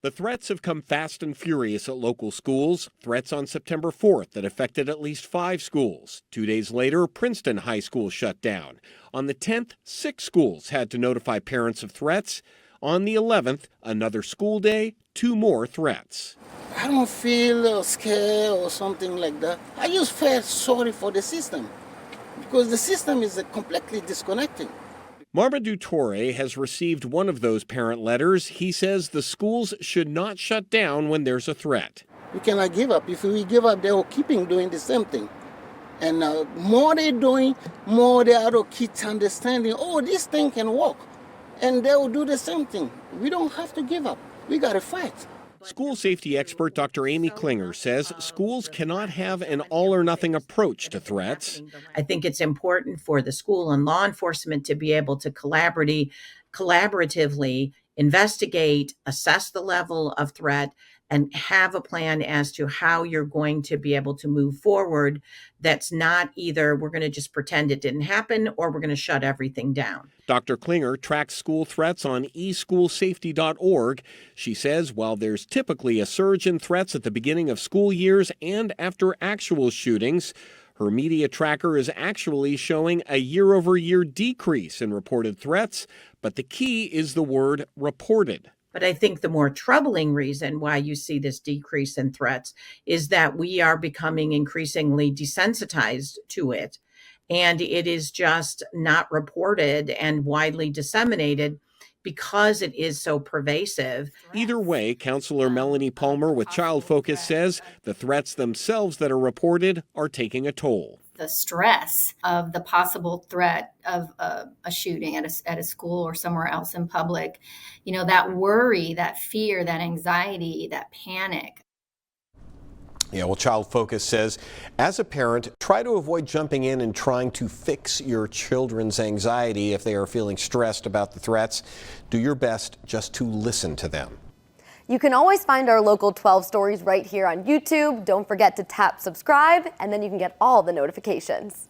The threats have come fast and furious at local schools. Threats on September 4th that affected at least 5 schools. 2 days later, Princeton High School shut down. On the 10th, 6 schools had to notify parents of threats. On the 11th, another school day, 2 more threats. I don't feel scared or something like that. I just feel sorry for the system because the system is completely disconnected. Marmaduke Torre has received one of those parent letters. He says the schools should not shut down when there's a threat. We cannot give up. If we give up, they will keep doing the same thing. And more they're doing, more the other kids understanding, oh, this thing can work. And they will do the same thing. We don't have to give up. We got to fight. School safety expert Dr. Amy Klinger says schools cannot have an all-or-nothing approach to threats. I think it's important for the school and law enforcement to be able to collaboratively investigate, assess the level of threat, and have a plan as to how you're going to be able to move forward. That's not either we're going to just pretend it didn't happen or we're going to shut everything down. Dr. Klinger tracks school threats on eschoolsafety.org. She says while there's typically a surge in threats at the beginning of school years and after actual shootings, her media tracker is actually showing a year-over-year decrease in reported threats, but the key is the word reported. But I think the more troubling reason why you see this decrease in threats is that we are becoming increasingly desensitized to it. And it is just not reported and widely disseminated because it is so pervasive. Either way, Counselor Melanie Palmer with Child Focus says the threats themselves that are reported are taking a toll. The stress of the possible threat of a shooting at a school or somewhere else in public, that worry, that fear, that anxiety, that panic. Yeah, well, Child Focus says, as a parent, try to avoid jumping in and trying to fix your children's anxiety if they are feeling stressed about the threats. Do your best just to listen to them. You can always find our local 12 stories right here on YouTube. Don't forget to tap subscribe, and then you can get all the notifications.